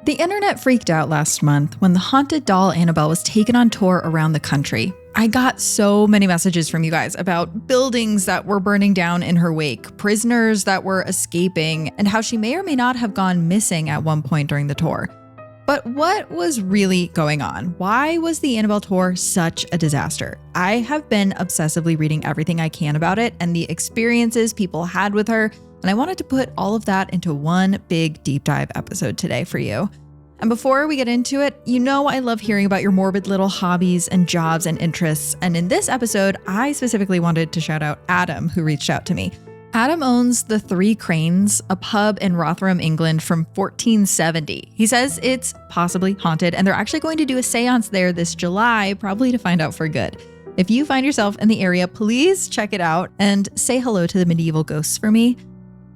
The internet freaked out last month when the haunted doll Annabelle was taken on tour around the country. I got so many messages from you guys about buildings that were burning down in her wake, prisoners that were escaping, and how she may or may not have gone missing at one point during the tour. But what was really going on? Why was the Annabelle tour such a disaster? I have been obsessively reading everything I can about it and the experiences people had with her, and I wanted to put all of that into one big deep dive episode today for you. And before we get into it, you know I love hearing about your morbid little hobbies and jobs and interests. And in this episode, I specifically wanted to shout out Adam, who reached out to me. Adam owns the Three Cranes, a pub in Rotherham, England from 1470. He says it's possibly haunted, and they're actually going to do a seance there this July, probably to find out for good. If you find yourself in the area, please check it out and say hello to the medieval ghosts for me.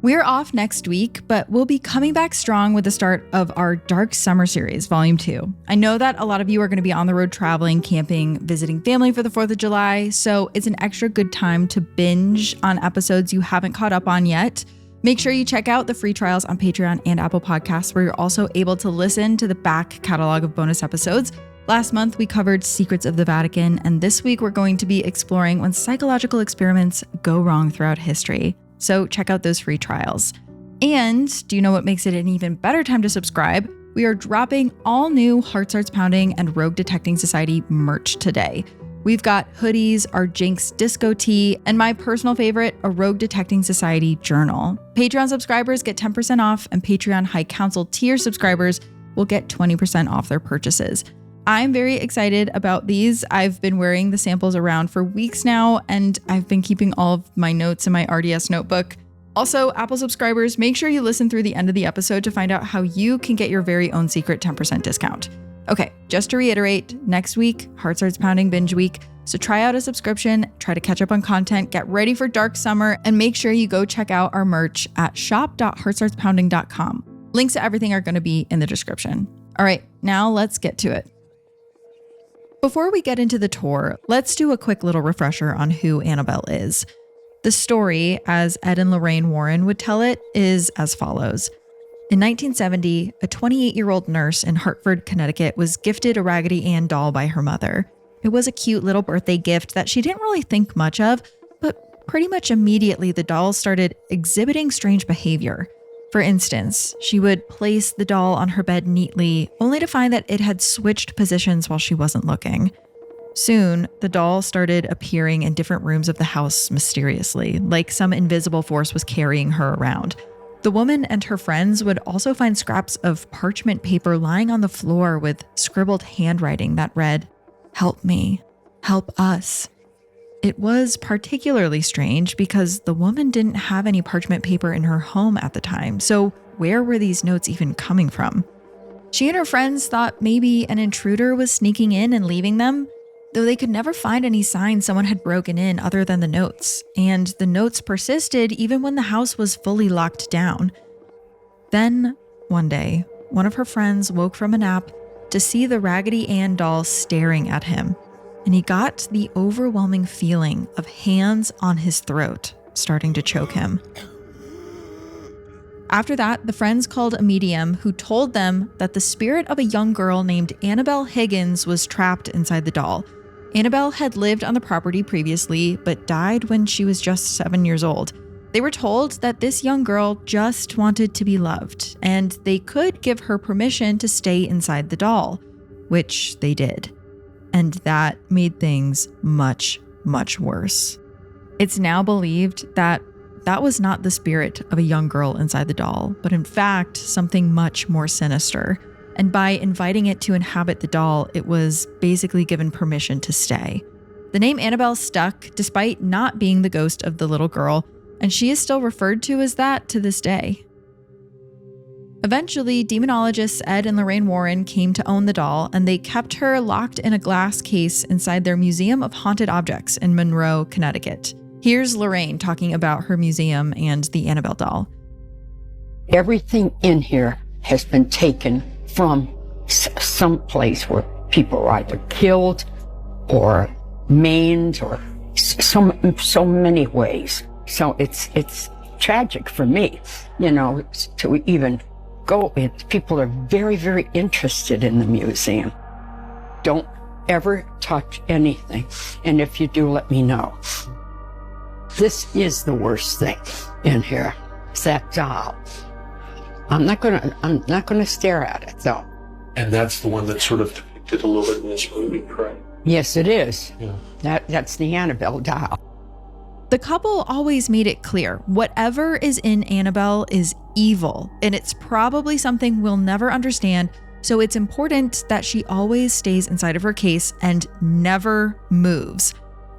We're off next week, but we'll be coming back strong with the start of our Dark Summer series, Volume 2. I know that a lot of you are going to be on the road traveling, camping, visiting family for the 4th of July, so it's an extra good time to binge on episodes you haven't caught up on yet. Make sure you check out the free trials on Patreon and Apple Podcasts, where you're also able to listen to the back catalog of bonus episodes. Last month, we covered Secrets of the Vatican, and this week we're going to be exploring when psychological experiments go wrong throughout history. So check out those free trials. And do you know what makes it an even better time to subscribe? We are dropping all new Heart Starts Pounding and Rogue Detecting Society merch today. We've got hoodies, our Jinx disco tee, and my personal favorite, a Rogue Detecting Society journal. Patreon subscribers get 10% off, and Patreon High Council tier subscribers will get 20% off their purchases. I'm very excited about these. I've been wearing the samples around for weeks now, and I've been keeping all of my notes in my RDS notebook. Also, Apple subscribers, make sure you listen through the end of the episode to find out how you can get your very own secret 10% discount. Okay, just to reiterate, next week, Heart Starts Pounding Binge Week. So try out a subscription, try to catch up on content, get ready for Dark Summer, and make sure you go check out our merch at shop.heartstartspounding.com. Links to everything are going to be in the description. All right, now let's get to it. Before we get into the tour, let's do a quick little refresher on who Annabelle is. The story, as Ed and Lorraine Warren would tell it, is as follows. In 1970, a 28-year-old nurse in Hartford, Connecticut was gifted a Raggedy Ann doll by her mother. It was a cute little birthday gift that she didn't really think much of, but pretty much immediately the doll started exhibiting strange behavior. For instance, she would place the doll on her bed neatly, only to find that it had switched positions while she wasn't looking. Soon, the doll started appearing in different rooms of the house mysteriously, like some invisible force was carrying her around. The woman and her friends would also find scraps of parchment paper lying on the floor with scribbled handwriting that read, "Help me, help us." It was particularly strange because the woman didn't have any parchment paper in her home at the time, so where were these notes even coming from? She and her friends thought maybe an intruder was sneaking in and leaving them, though they could never find any signs someone had broken in other than the notes, and the notes persisted even when the house was fully locked down. Then, one day, one of her friends woke from a nap to see the Raggedy Ann doll staring at him, and he got the overwhelming feeling of hands on his throat starting to choke him. After that, the friends called a medium who told them that the spirit of a young girl named Annabelle Higgins was trapped inside the doll. Annabelle had lived on the property previously, but died when she was just 7 years old. They were told that this young girl just wanted to be loved, and they could give her permission to stay inside the doll, which they did. And that made things much, much worse. It's now believed that that was not the spirit of a young girl inside the doll, but in fact, something much more sinister. And by inviting it to inhabit the doll, it was basically given permission to stay. The name Annabelle stuck despite not being the ghost of the little girl, and she is still referred to as that to this day. Eventually, demonologists Ed and Lorraine Warren came to own the doll, and they kept her locked in a glass case inside their Museum of Haunted Objects in Monroe, Connecticut. Here's Lorraine talking about her museum and the Annabelle doll. Everything in here has been taken from some place where people were either killed or maimed or so many ways. So it's tragic for me, to even go, people are very, very interested in the museum. Don't ever touch anything. And if you do, let me know. This is the worst thing in here. It's that doll. I'm not gonna stare at it though. And that's the one that's sort of depicted a little bit in this movie, correct? Yes, it is. Yeah. That's the Annabelle doll. The couple always made it clear whatever is in Annabelle is evil, and it's probably something we'll never understand, so it's important that she always stays inside of her case and never moves.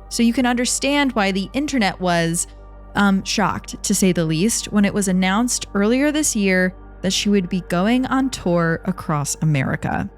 So you can understand why the internet was shocked, to say the least, when it was announced earlier this year that she would be going on tour across America.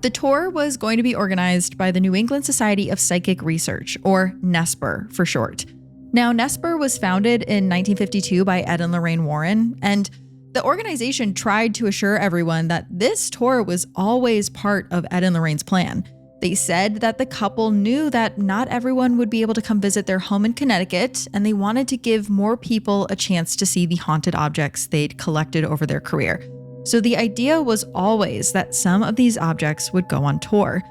The tour was going to be organized by the New England Society of Psychic Research, or NESPR for short. Now, NESPR was founded in 1952 by Ed and Lorraine Warren, and the organization tried to assure everyone that this tour was always part of Ed and Lorraine's plan. They said that the couple knew that not everyone would be able to come visit their home in Connecticut, and they wanted to give more people a chance to see the haunted objects they'd collected over their career. So the idea was always that some of these objects would go on tour.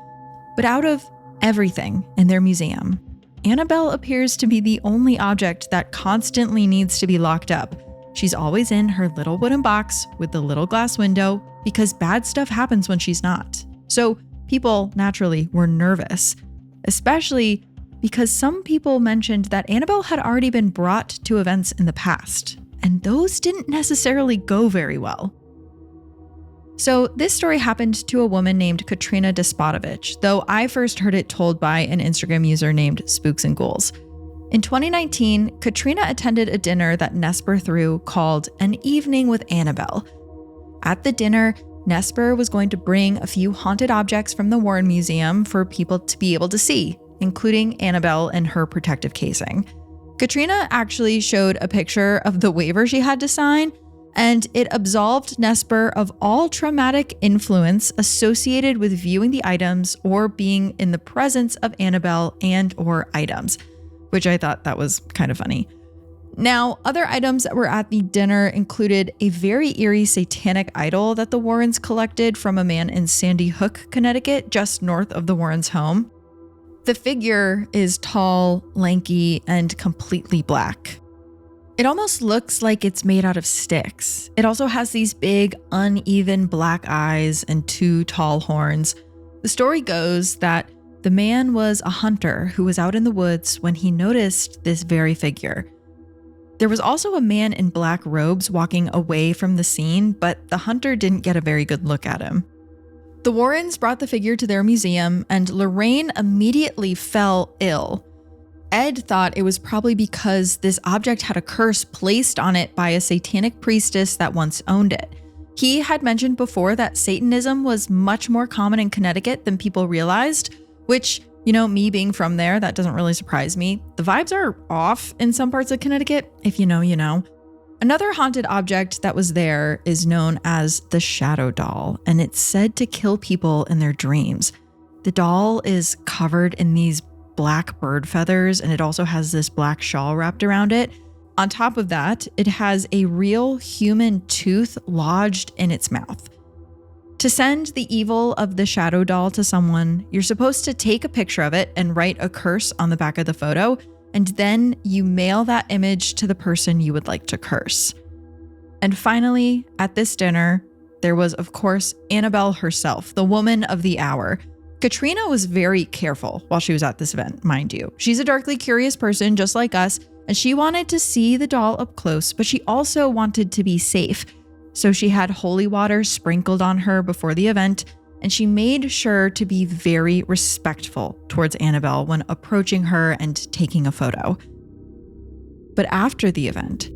But out of everything in their museum, Annabelle appears to be the only object that constantly needs to be locked up. She's always in her little wooden box with the little glass window because bad stuff happens when she's not. So people naturally were nervous, especially because some people mentioned that Annabelle had already been brought to events in the past, and those didn't necessarily go very well. So this story happened to a woman named Katrina Despotovich, though I first heard it told by an Instagram user named Spooks and Ghouls. In 2019, Katrina attended a dinner that NESPR threw called An Evening with Annabelle. At the dinner, NESPR was going to bring a few haunted objects from the Warren Museum for people to be able to see, including Annabelle and her protective casing. Katrina actually showed a picture of the waiver she had to sign, and it absolved NESPR of all traumatic influence associated with viewing the items or being in the presence of Annabelle and or items, which I thought that was kind of funny. Now, other items that were at the dinner included a very eerie satanic idol that the Warrens collected from a man in Sandy Hook, Connecticut, just north of the Warrens' home. The figure is tall, lanky, and completely black. It almost looks like it's made out of sticks. It also has these big, uneven black eyes and two tall horns. The story goes that the man was a hunter who was out in the woods when he noticed this very figure. There was also a man in black robes walking away from the scene, but the hunter didn't get a very good look at him. The Warrens brought the figure to their museum, and Lorraine immediately fell ill. Ed thought it was probably because this object had a curse placed on it by a satanic priestess that once owned it. He had mentioned before that Satanism was much more common in Connecticut than people realized, which, you know, me being from there, that doesn't really surprise me. The vibes are off in some parts of Connecticut. If you know, you know. Another haunted object that was there is known as the Shadow Doll, and it's said to kill people in their dreams. The doll is covered in these black bird feathers, and it also has this black shawl wrapped around it. On top of that, it has a real human tooth lodged in its mouth. To send the evil of the Shadow Doll to someone, you're supposed to take a picture of it and write a curse on the back of the photo, and then you mail that image to the person you would like to curse. And finally, at this dinner, there was, of course, Annabelle herself, the woman of the hour. Katrina was very careful while she was at this event, mind you. She's a darkly curious person just like us, and she wanted to see the doll up close, but she also wanted to be safe. So she had holy water sprinkled on her before the event, and she made sure to be very respectful towards Annabelle when approaching her and taking a photo. But after the event,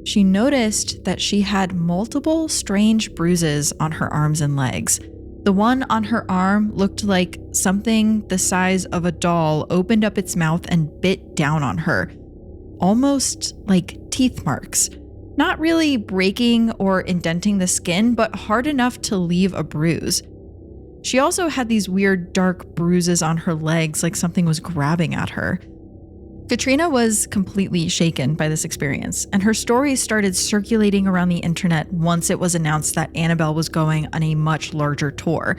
she noticed that she had multiple strange bruises on her arms and legs. The one on her arm looked like something the size of a doll opened up its mouth and bit down on her, almost like teeth marks. Not really breaking or indenting the skin, but hard enough to leave a bruise. She also had these weird dark bruises on her legs, like something was grabbing at her. Katrina was completely shaken by this experience, and her story started circulating around the internet once it was announced that Annabelle was going on a much larger tour.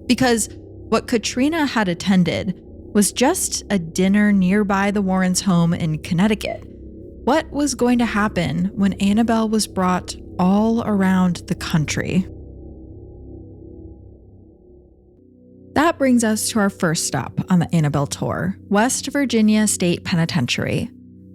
Because what Katrina had attended was just a dinner nearby the Warrens' home in Connecticut. What was going to happen when Annabelle was brought all around the country? That brings us to our first stop on the Annabelle tour, West Virginia State Penitentiary.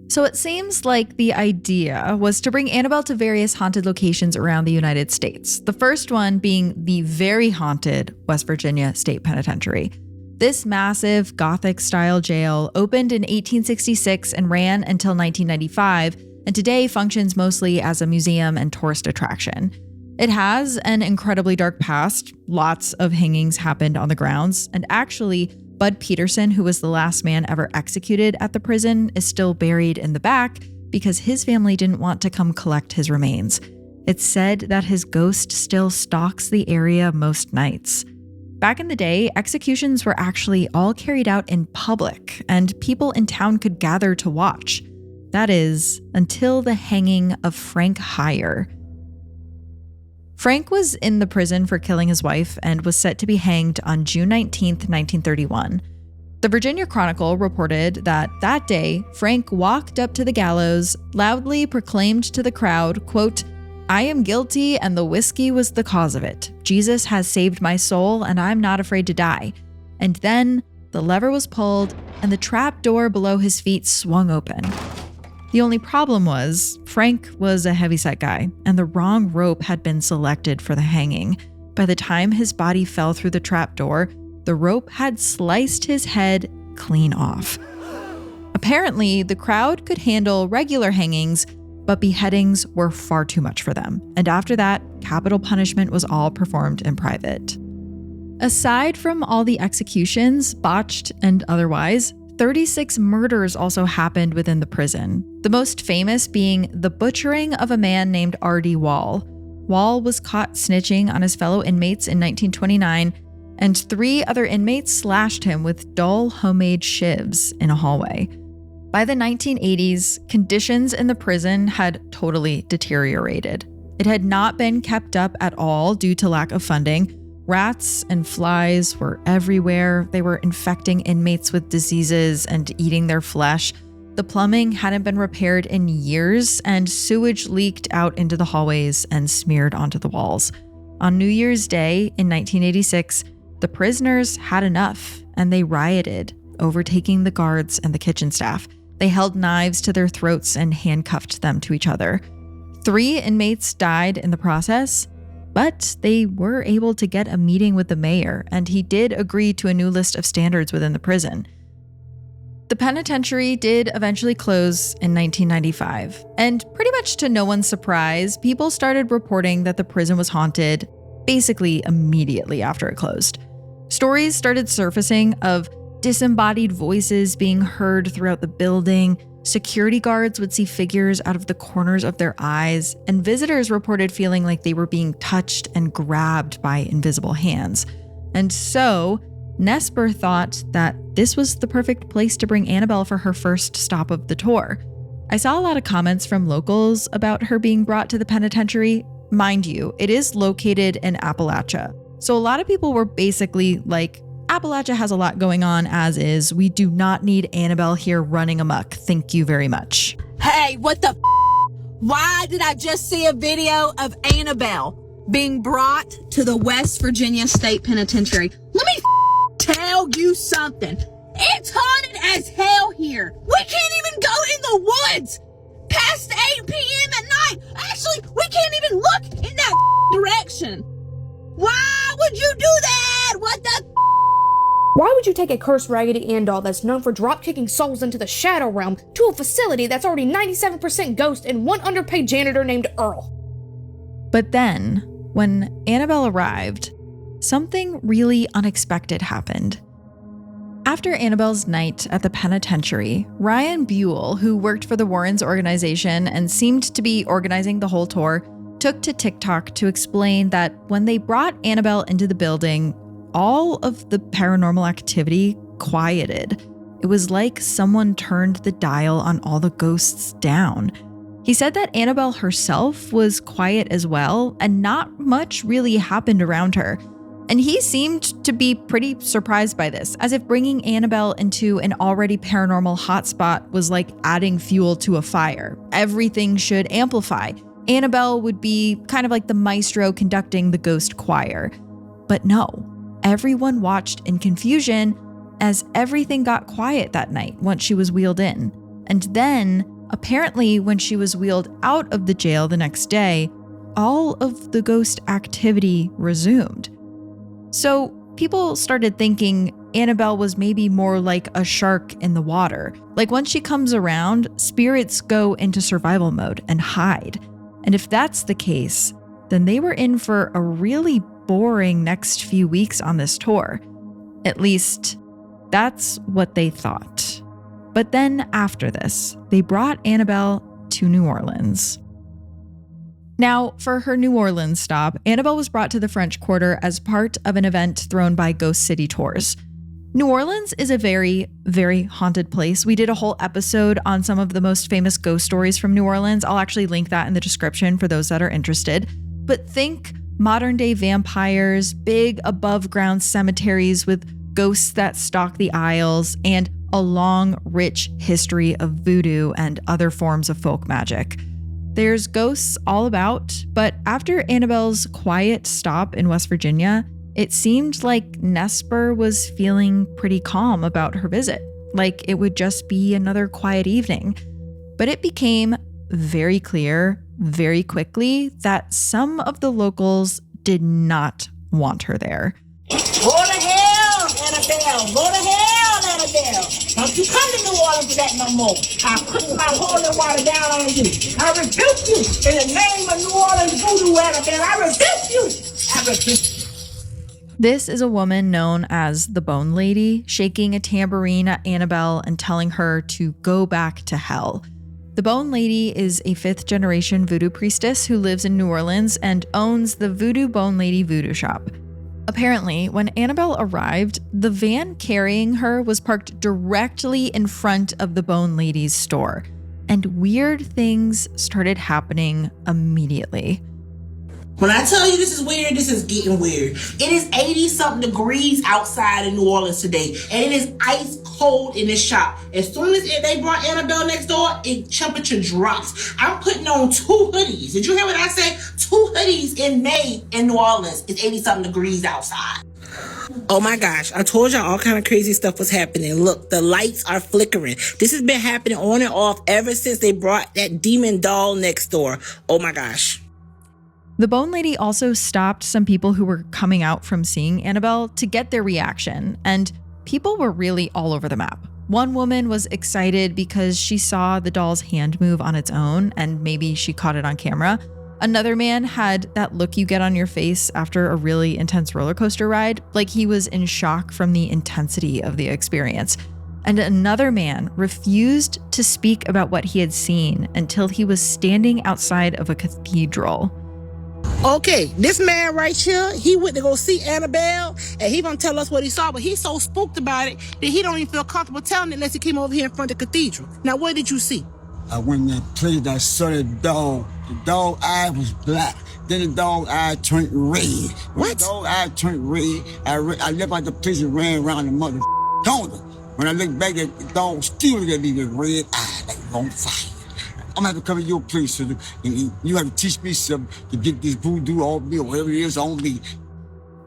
So it seems like the idea was to bring Annabelle to various haunted locations around the United States, the first one being the very haunted West Virginia State Penitentiary. This massive Gothic-style jail opened in 1866 and ran until 1995, and today functions mostly as a museum and tourist attraction. It has an incredibly dark past. Lots of hangings happened on the grounds, and actually, Bud Peterson, who was the last man ever executed at the prison, is still buried in the back because his family didn't want to come collect his remains. It's said that his ghost still stalks the area most nights. Back in the day, executions were actually all carried out in public, and people in town could gather to watch. That is, until the hanging of Frank Heyer. Frank was in the prison for killing his wife and was set to be hanged on June 19, 1931. The Virginia Chronicle reported that day, Frank walked up to the gallows, loudly proclaimed to the crowd, quote, "I am guilty and the whiskey was the cause of it. Jesus has saved my soul and I'm not afraid to die." And then the lever was pulled and the trap door below his feet swung open. The only problem was Frank was a heavyset guy and the wrong rope had been selected for the hanging. By the time his body fell through the trap door, the rope had sliced his head clean off. Apparently, the crowd could handle regular hangings, but beheadings were far too much for them. And after that, capital punishment was all performed in private. Aside from all the executions, botched and otherwise, 36 murders also happened within the prison. The most famous being the butchering of a man named R.D. Wall. Wall was caught snitching on his fellow inmates in 1929, and 3 other inmates slashed him with dull homemade shivs in a hallway. By the 1980s, conditions in the prison had totally deteriorated. It had not been kept up at all due to lack of funding. Rats and flies were everywhere. They were infecting inmates with diseases and eating their flesh. The plumbing hadn't been repaired in years, and sewage leaked out into the hallways and smeared onto the walls. On New Year's Day in 1986, the prisoners had enough, and they rioted, overtaking the guards and the kitchen staff. They held knives to their throats and handcuffed them to each other. 3 inmates died in the process, but they were able to get a meeting with the mayor, and he did agree to a new list of standards within the prison. The penitentiary did eventually close in 1995, and pretty much to no one's surprise, people started reporting that the prison was haunted basically immediately after it closed. Stories started surfacing of disembodied voices being heard throughout the building. Security guards would see figures out of the corners of their eyes, and visitors reported feeling like they were being touched and grabbed by invisible hands. And so, Nesper thought that this was the perfect place to bring Annabelle for her first stop of the tour. I saw a lot of comments from locals about her being brought to the penitentiary. Mind you, it is located in Appalachia. So a lot of people were basically like, Appalachia has a lot going on as is. We do not need Annabelle here running amok. Thank you very much. Hey, what the Why did I just see a video of Annabelle being brought to the West Virginia State Penitentiary? Let me tell you something. It's haunted as hell here. We can't even go in the woods past 8 p.m. at night. Actually, we can't even look in that direction. Why would you do that? What the Why would you take a cursed Raggedy Ann doll that's known for drop-kicking souls into the shadow realm to a facility that's already 97% ghost and one underpaid janitor named Earl? But then, when Annabelle arrived, something really unexpected happened. After Annabelle's night at the penitentiary, Ryan Buell, who worked for the Warrens organization and seemed to be organizing the whole tour, took to TikTok to explain that when they brought Annabelle into the building, all of the paranormal activity quieted. It was like someone turned the dial on all the ghosts down. He said that Annabelle herself was quiet as well, and not much really happened around her. And he seemed to be pretty surprised by this, as if bringing Annabelle into an already paranormal hotspot was like adding fuel to a fire. Everything should amplify. Annabelle would be kind of like the maestro conducting the ghost choir. But no, everyone watched in confusion as everything got quiet that night once she was wheeled in. And then, apparently, when she was wheeled out of the jail the next day, all of the ghost activity resumed. So people started thinking Annabelle was maybe more like a shark in the water. Like once she comes around, spirits go into survival mode and hide. And if that's the case, then they were in for a really boring next few weeks on this tour. At least, that's what they thought. But then after this, they brought Annabelle to New Orleans. Now, for her New Orleans stop, Annabelle was brought to the French Quarter as part of an event thrown by Ghost City Tours. New Orleans is a very, very haunted place. We did a whole episode on some of the most famous ghost stories from New Orleans. I'll actually link that in the description for those that are interested. But think modern day vampires, big above ground cemeteries with ghosts that stalk the aisles, and a long, rich history of voodoo and other forms of folk magic. There's ghosts all about, but after Annabelle's quiet stop in West Virginia, it seemed like Nesper was feeling pretty calm about her visit, like it would just be another quiet evening. But it became very clear very quickly that some of the locals did not want her there. Go to hell, Annabelle! Go to hell, Annabelle! Don't you come to New Orleans for that no more. I'll put my holy water down on you. I rebuke you in the name of New Orleans Voodoo, Annabelle. I rebuke you. I rebuke you. This is a woman known as the Bone Lady, shaking a tambourine at Annabelle and telling her to go back to hell. The Bone Lady is a 5th-generation voodoo priestess who lives in New Orleans and owns the Voodoo Bone Lady Voodoo Shop. Apparently, when Annabelle arrived, the van carrying her was parked directly in front of the Bone Lady's store, and weird things started happening immediately. When I tell you this is weird, this is getting weird. It is 80-something degrees outside in New Orleans today, and it is ice cold in this shop. As soon as they brought Annabelle next door, temperature drops. I'm putting on 2 hoodies. Did you hear what I said? 2 hoodies in May in New Orleans. It's 80-something degrees outside. Oh my gosh, I told y'all all kind of crazy stuff was happening. Look, the lights are flickering. This has been happening on and off ever since they brought that demon doll next door. Oh my gosh. The Bone Lady also stopped some people who were coming out from seeing Annabelle to get their reaction, and people were really all over the map. One woman was excited because she saw the doll's hand move on its own, and maybe she caught it on camera. Another man had that look you get on your face after a really intense roller coaster ride, like he was in shock from the intensity of the experience. And another man refused to speak about what he had seen until he was standing outside of a cathedral. Okay, this man right here, he went to go see Annabelle, and he gonna tell us what he saw, but he's so spooked about it that he don't even feel comfortable telling it unless he came over here in front of the cathedral. Now, what did you see? I went in that place, I saw that dog. The dog eye was black. Then the dog eye turned red. When the dog eye turned red, I left out the place and ran around the mother corner. When I looked back, that dog still got these red eye like on fire. I'm gonna have to come to your place, and you have to teach me something to get this voodoo off me or whatever it is on me.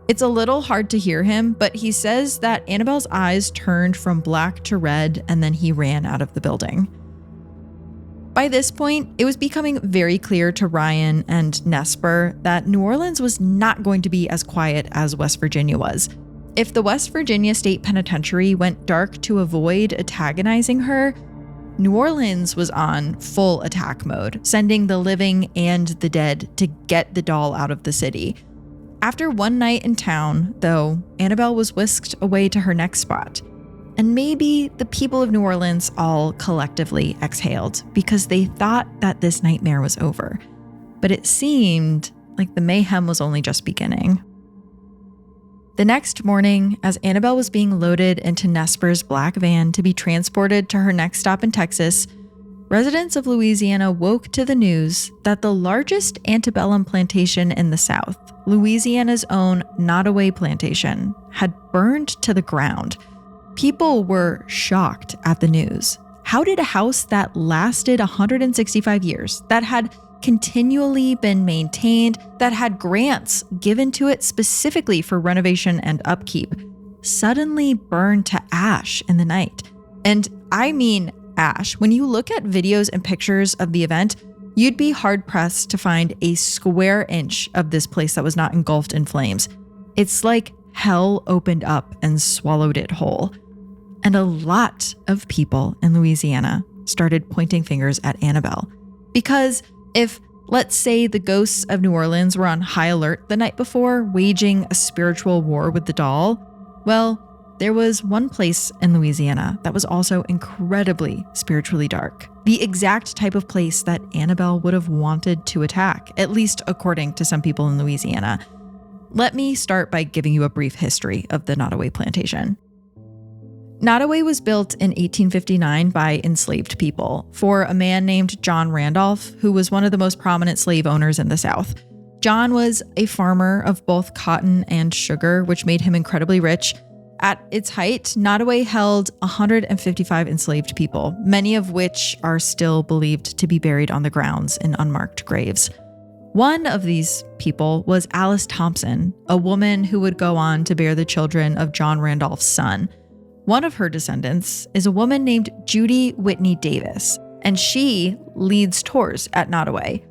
It's a little hard to hear him, but he says that Annabelle's eyes turned from black to red, and then he ran out of the building. By this point, it was becoming very clear to Ryan and Nesper that New Orleans was not going to be as quiet as West Virginia was. If the West Virginia State Penitentiary went dark to avoid antagonizing her, New Orleans was on full attack mode, sending the living and the dead to get the doll out of the city. After one night in town, though, Annabelle was whisked away to her next spot. And maybe the people of New Orleans all collectively exhaled because they thought that this nightmare was over. But it seemed like the mayhem was only just beginning. The next morning, as Annabelle was being loaded into Nesper's black van to be transported to her next stop in Texas, residents of Louisiana woke to the news that the largest antebellum plantation in the South, Louisiana's own Nottoway Plantation, had burned to the ground. People were shocked at the news. How did a house that lasted 165 years, that had continually been maintained, that had grants given to it specifically for renovation and upkeep, suddenly burn to ash in the night? And I mean ash. When you look at videos and pictures of the event, you'd be hard-pressed to find a square inch of this place that was not engulfed in flames. It's like hell opened up and swallowed it whole. And a lot of people in Louisiana started pointing fingers at Annabelle. Because if, let's say, the ghosts of New Orleans were on high alert the night before, waging a spiritual war with the doll, well, there was one place in Louisiana that was also incredibly spiritually dark. The exact type of place that Annabelle would have wanted to attack, at least according to some people in Louisiana. Let me start by giving you a brief history of the Nottoway Plantation. Nottoway was built in 1859 by enslaved people for a man named John Randolph, who was one of the most prominent slave owners in the South. John was a farmer of both cotton and sugar, which made him incredibly rich. At its height, Nottoway held 155 enslaved people, many of which are still believed to be buried on the grounds in unmarked graves. One of these people was Alice Thompson, a woman who would go on to bear the children of John Randolph's son. One of her descendants is a woman named Judy Whitney Davis, and she leads tours at Nottoway.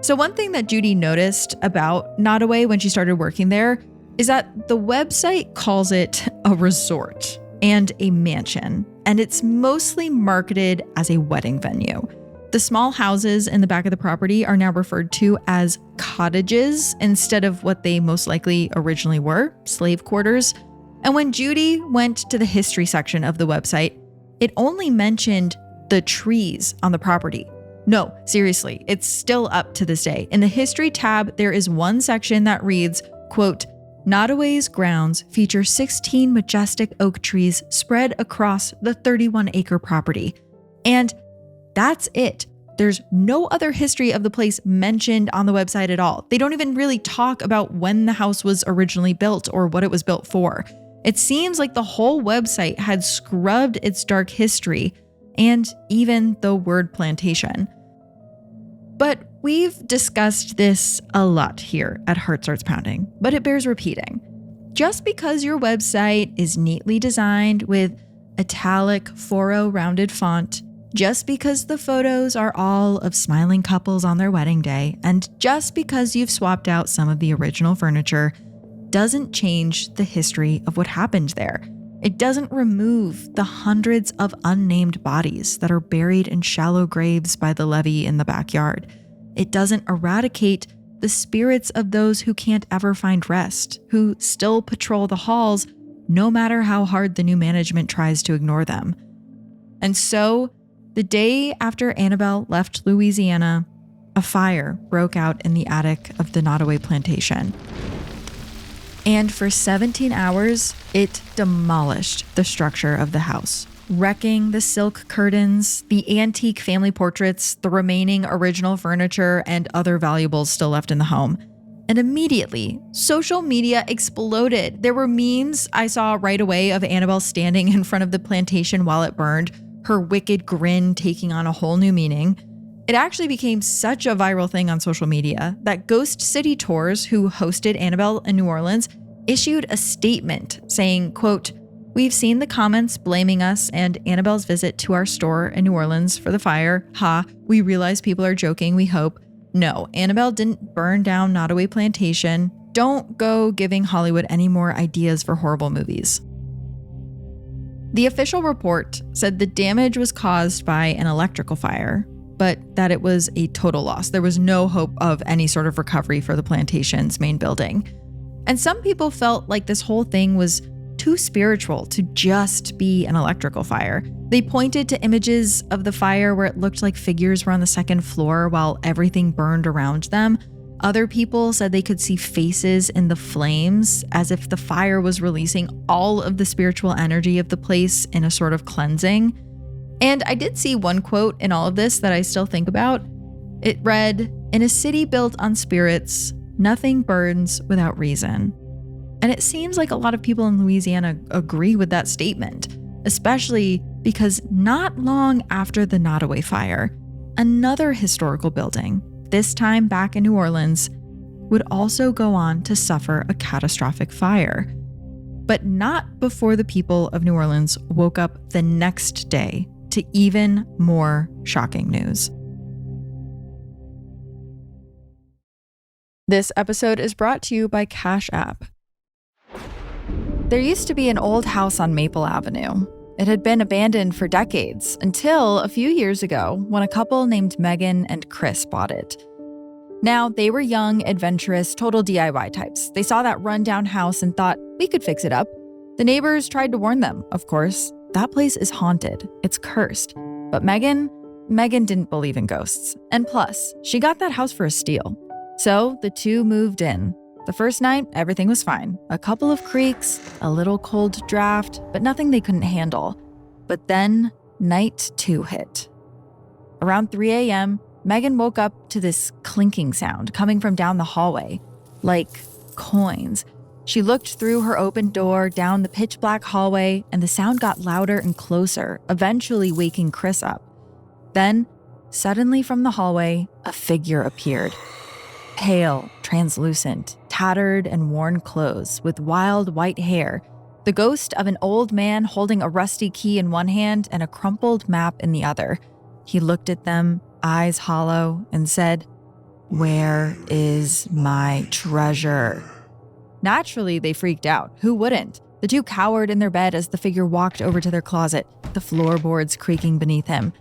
So one thing that Judy noticed about Nottoway when she started working there is that the website calls it a resort and a mansion, and it's mostly marketed as a wedding venue. The small houses in the back of the property are now referred to as cottages instead of what they most likely originally were, slave quarters. And when Judy went to the history section of the website, it only mentioned the trees on the property. No, seriously, it's still up to this day. In the history tab, there is one section that reads, quote, Nottoway's grounds feature 16 majestic oak trees spread across the 31-acre property. And that's it. There's no other history of the place mentioned on the website at all. They don't even really talk about when the house was originally built or what it was built for. It seems like the whole website had scrubbed its dark history and even the word plantation. But we've discussed this a lot here at Heart Starts Pounding, but it bears repeating. Just because your website is neatly designed with italic 4-0 rounded font, just because the photos are all of smiling couples on their wedding day, and just because you've swapped out some of the original furniture, doesn't change the history of what happened there. It doesn't remove the hundreds of unnamed bodies that are buried in shallow graves by the levee in the backyard. It doesn't eradicate the spirits of those who can't ever find rest, who still patrol the halls no matter how hard the new management tries to ignore them. And so, the day after Annabelle left Louisiana, a fire broke out in the attic of the Nottoway Plantation. And for 17 hours, it demolished the structure of the house, wrecking the silk curtains, the antique family portraits, the remaining original furniture, and other valuables still left in the home. And immediately, social media exploded. There were memes I saw right away of Annabelle standing in front of the plantation while it burned, her wicked grin taking on a whole new meaning. It actually became such a viral thing on social media that Ghost City Tours, who hosted Annabelle in New Orleans, issued a statement saying, quote, "We've seen the comments blaming us and Annabelle's visit to our store in New Orleans for the fire. Ha, we realize people are joking, we hope. No, Annabelle didn't burn down Nottoway Plantation. Don't go giving Hollywood any more ideas for horrible movies." The official report said the damage was caused by an electrical fire, but that it was a total loss. There was no hope of any sort of recovery for the plantation's main building. And some people felt like this whole thing was too spiritual to just be an electrical fire. They pointed to images of the fire where it looked like figures were on the second floor while everything burned around them. Other people said they could see faces in the flames, as if the fire was releasing all of the spiritual energy of the place in a sort of cleansing. And I did see one quote in all of this that I still think about. It read, "In a city built on spirits, nothing burns without reason." And it seems like a lot of people in Louisiana agree with that statement, especially because not long after the Nottoway fire, another historical building, this time back in New Orleans, would also go on to suffer a catastrophic fire. But not before the people of New Orleans woke up the next day to even more shocking news. This episode is brought to you by Cash App. There used to be an old house on Maple Avenue. It had been abandoned for decades until a few years ago when a couple named Megan and Chris bought it. Now, they were young, adventurous, total DIY types. They saw that rundown house and thought, we could fix it up. The neighbors tried to warn them, of course. That place is haunted. It's cursed. But Megan didn't believe in ghosts. And plus, she got that house for a steal. So the two moved in. The first night, everything was fine. A couple of creaks, a little cold draft, but nothing they couldn't handle. But then, night 2 hit. Around 3 a.m., Megan woke up to this clinking sound coming from down the hallway, like coins. She looked through her open door down the pitch black hallway, and the sound got louder and closer, eventually waking Chris up. Then, suddenly from the hallway, a figure appeared. Pale, translucent, tattered and worn clothes with wild white hair, the ghost of an old man holding a rusty key in one hand and a crumpled map in the other. He looked at them, eyes hollow, and said, "Where is my treasure?" Naturally, they freaked out. Who wouldn't? The two cowered in their bed as the figure walked over to their closet, the floorboards creaking beneath him.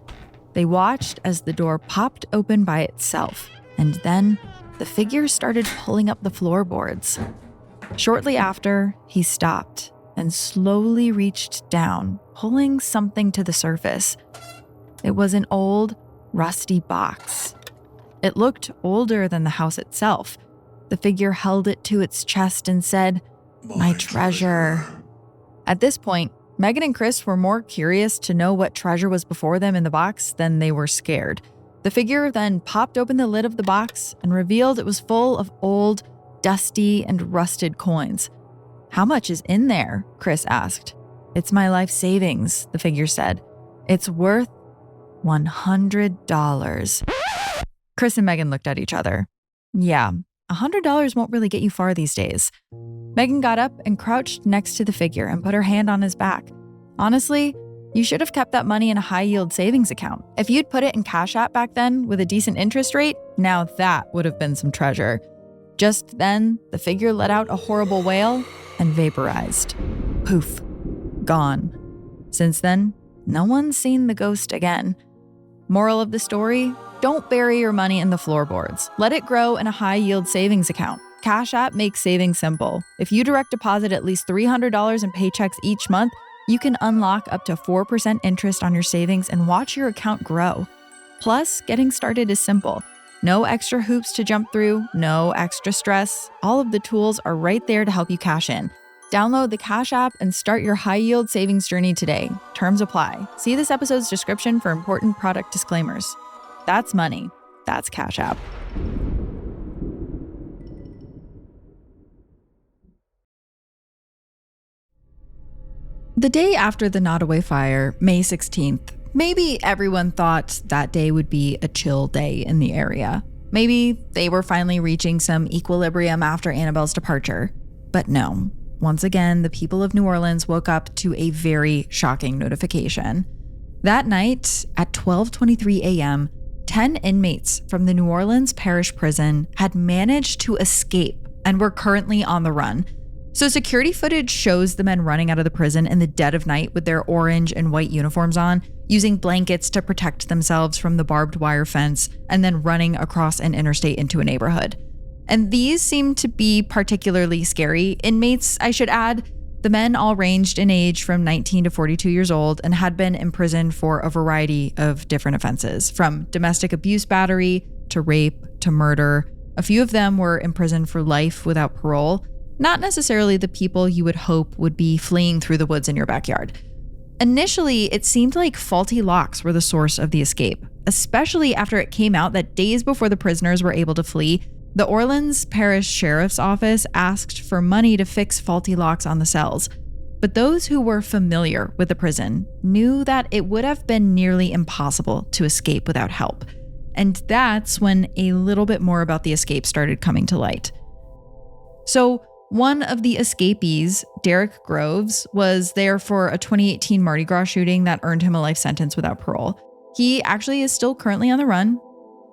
They watched as the door popped open by itself, and then the figure started pulling up the floorboards. Shortly after, he stopped and slowly reached down, pulling something to the surface. It was an old, rusty box. It looked older than the house itself. The figure held it to its chest and said, "My treasure." At this point, Megan and Chris were more curious to know what treasure was before them in the box than they were scared. The figure then popped open the lid of the box and revealed it was full of old, dusty, and rusted coins. "How much is in there?" Chris asked. "It's my life savings," the figure said. "It's worth $100. Chris and Megan looked at each other. Yeah, $100 won't really get you far these days. Megan got up and crouched next to the figure and put her hand on his back. Honestly, you should have kept that money in a high-yield savings account. If you'd put it in Cash App back then with a decent interest rate, now that would have been some treasure. Just then, the figure let out a horrible wail and vaporized. Poof. Gone. Since then, no one's seen the ghost again. Moral of the story? Don't bury your money in the floorboards. Let it grow in a high-yield savings account. Cash App makes saving simple. If you direct deposit at least $300 in paychecks each month, you can unlock up to 4% interest on your savings and watch your account grow. Plus, getting started is simple. No extra hoops to jump through, no extra stress. All of the tools are right there to help you cash in. Download the Cash App and start your high-yield savings journey today. Terms apply. See this episode's description for important product disclaimers. That's money. That's Cash App. The day after the Nottoway fire, May 16th, maybe everyone thought that day would be a chill day in the area. Maybe they were finally reaching some equilibrium after Annabelle's departure. But no. Once again, the people of New Orleans woke up to a very shocking notification. That night, at 12:23 a.m., 10 inmates from the New Orleans Parish Prison had managed to escape and were currently on the run. So security footage shows the men running out of the prison in the dead of night with their orange and white uniforms on, using blankets to protect themselves from the barbed wire fence, and then running across an interstate into a neighborhood. And these seem to be particularly scary inmates, I should add. The men all ranged in age from 19 to 42 years old and had been imprisoned for a variety of different offenses, from domestic abuse battery to rape to murder. A few of them were imprisoned for life without parole, not necessarily the people you would hope would be fleeing through the woods in your backyard. Initially, it seemed like faulty locks were the source of the escape, especially after it came out that days before the prisoners were able to flee, the Orleans Parish Sheriff's Office asked for money to fix faulty locks on the cells. But those who were familiar with the prison knew that it would have been nearly impossible to escape without help. And that's when a little bit more about the escape started coming to light. So, one of the escapees, Derek Groves, was there for a 2018 Mardi Gras shooting that earned him a life sentence without parole. He actually is still currently on the run,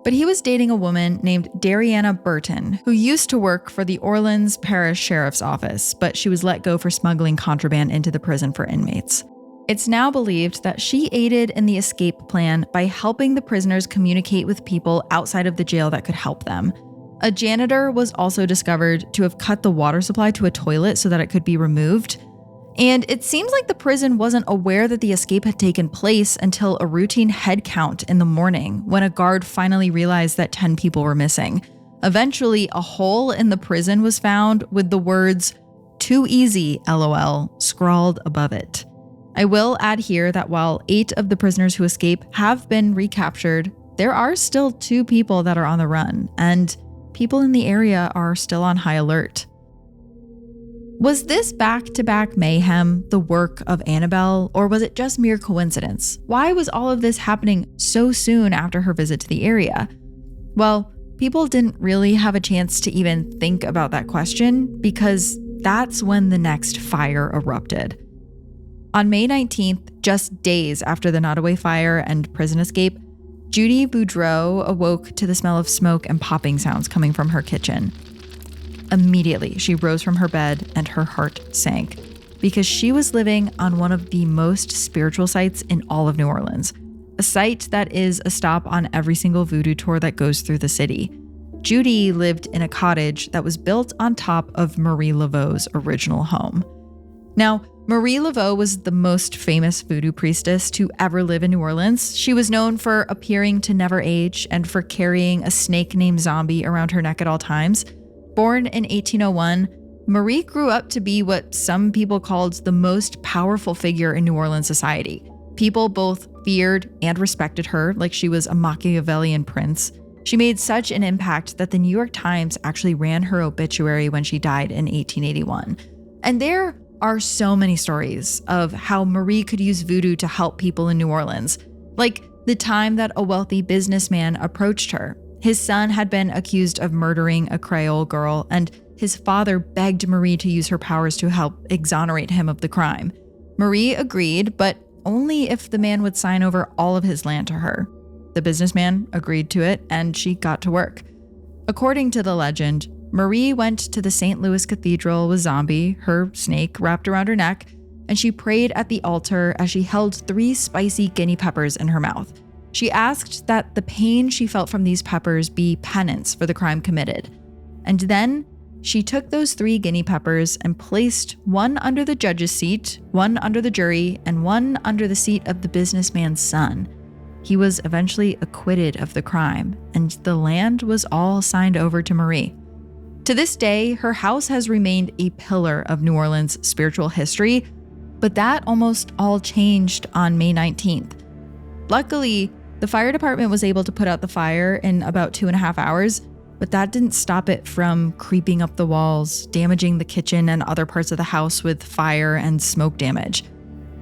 but he was dating a woman named Dariana Burton, who used to work for the Orleans Parish Sheriff's Office, but she was let go for smuggling contraband into the prison for inmates. It's now believed that she aided in the escape plan by helping the prisoners communicate with people outside of the jail that could help them. A janitor was also discovered to have cut the water supply to a toilet so that it could be removed. And it seems like the prison wasn't aware that the escape had taken place until a routine head count in the morning when a guard finally realized that 10 people were missing. Eventually, a hole in the prison was found with the words, "Too easy, LOL," scrawled above it. I will add here that while 8 of the prisoners who escape have been recaptured, there are still 2 people that are on the run, and people in the area are still on high alert. Was this back-to-back mayhem the work of Annabelle, or was it just mere coincidence? Why was all of this happening so soon after her visit to the area? Well, people didn't really have a chance to even think about that question because that's when the next fire erupted. On May 19th, just days after the Nottoway fire and prison escape, Judy Boudreau awoke to the smell of smoke and popping sounds coming from her kitchen. Immediately, she rose from her bed and her heart sank because she was living on one of the most spiritual sites in all of New Orleans, a site that is a stop on every single Voodoo tour that goes through the city. Judy lived in a cottage that was built on top of Marie Laveau's original home. Now, Marie Laveau was the most famous Voodoo priestess to ever live in New Orleans. She was known for appearing to never age and for carrying a snake named Zombie around her neck at all times. Born in 1801, Marie grew up to be what some people called the most powerful figure in New Orleans society. People both feared and respected her like she was a Machiavellian prince. She made such an impact that the New York Times actually ran her obituary when she died in 1881. And there are so many stories of how Marie could use voodoo to help people in New Orleans, like the time that a wealthy businessman approached her. His son had been accused of murdering a Creole girl, and his father begged Marie to use her powers to help exonerate him of the crime. Marie agreed, but only if the man would sign over all of his land to her. The businessman agreed to it, and she got to work. According to the legend, Marie went to the St. Louis Cathedral with Zombie, her snake, wrapped around her neck, and she prayed at the altar as she held 3 spicy guinea peppers in her mouth. She asked that the pain she felt from these peppers be penance for the crime committed. And then she took those 3 guinea peppers and placed one under the judge's seat, one under the jury, and one under the seat of the businessman's son. He was eventually acquitted of the crime, and the land was all signed over to Marie. To this day, her house has remained a pillar of New Orleans' spiritual history, but that almost all changed on May 19th. Luckily, the fire department was able to put out the fire in about 2.5 hours, but that didn't stop it from creeping up the walls, damaging the kitchen and other parts of the house with fire and smoke damage.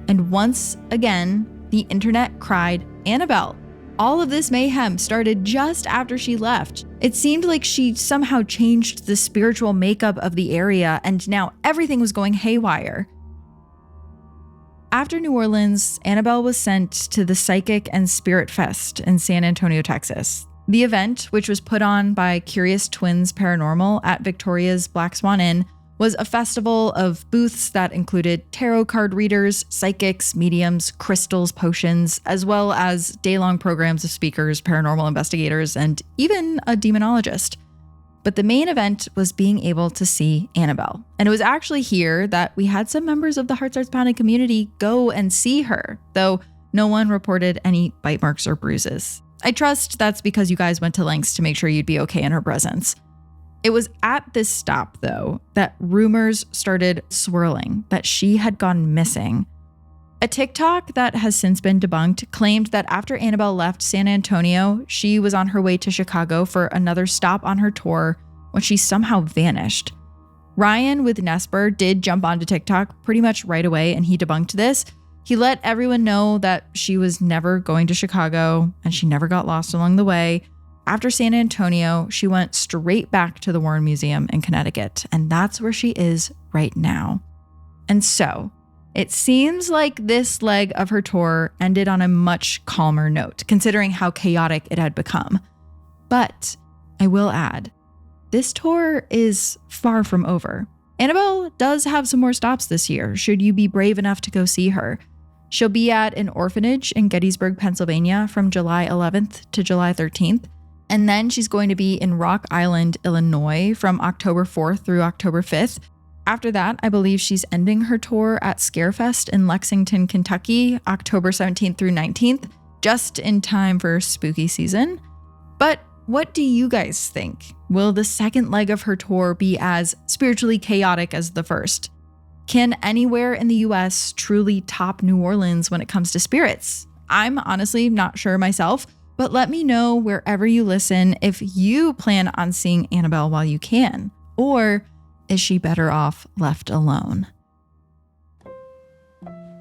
And once again, the internet cried, "Annabelle!" All of this mayhem started just after she left. It seemed like she somehow changed the spiritual makeup of the area, and now everything was going haywire. After New Orleans, Annabelle was sent to the Psychic and Spirit Fest in San Antonio, Texas. The event, which was put on by Curious Twins Paranormal at Victoria's Black Swan Inn, was a festival of booths that included tarot card readers, psychics, mediums, crystals, potions, as well as day-long programs of speakers, paranormal investigators, and even a demonologist. But the main event was being able to see Annabelle. And it was actually here that we had some members of the Heart Starts Pounding community go and see her, though no one reported any bite marks or bruises. I trust that's because you guys went to lengths to make sure you'd be okay in her presence. It was at this stop, though, that rumors started swirling that she had gone missing. A TikTok that has since been debunked claimed that after Annabelle left San Antonio, she was on her way to Chicago for another stop on her tour when she somehow vanished. Ryan with Nesper did jump onto TikTok pretty much right away, and he debunked this. He let everyone know that she was never going to Chicago and she never got lost along the way. After San Antonio, she went straight back to the Warren Museum in Connecticut, and that's where she is right now. And so, it seems like this leg of her tour ended on a much calmer note, considering how chaotic it had become. But I will add, this tour is far from over. Annabelle does have some more stops this year, should you be brave enough to go see her. She'll be at an orphanage in Gettysburg, Pennsylvania from July 11th to July 13th. And then she's going to be in Rock Island, Illinois from October 4th through October 5th. After that, I believe she's ending her tour at Scarefest in Lexington, Kentucky, October 17th through 19th, just in time for spooky season. But what do you guys think? Will the second leg of her tour be as spiritually chaotic as the first? Can anywhere in the US truly top New Orleans when it comes to spirits? I'm honestly not sure myself, but let me know wherever you listen if you plan on seeing Annabelle while you can, or is she better off left alone?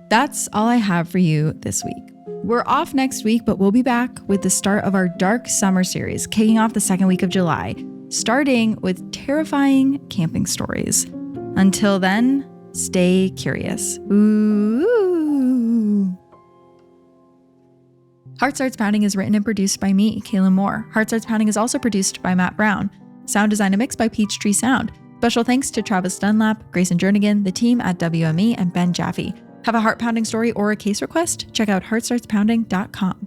That's all I have for you this week. We're off next week, but we'll be back with the start of our Dark Summer series, kicking off the second week of July, starting with terrifying camping stories. Until then, stay curious. Ooh. Heart Starts Pounding is written and produced by me, Kaelyn Moore. Heart Starts Pounding is also produced by Matt Brown. Sound design and mix by Peachtree Sound. Special thanks to Travis Dunlap, Grayson Jernigan, the team at WME, and Ben Jaffe. Have a heart-pounding story or a case request? Check out heartstartspounding.com.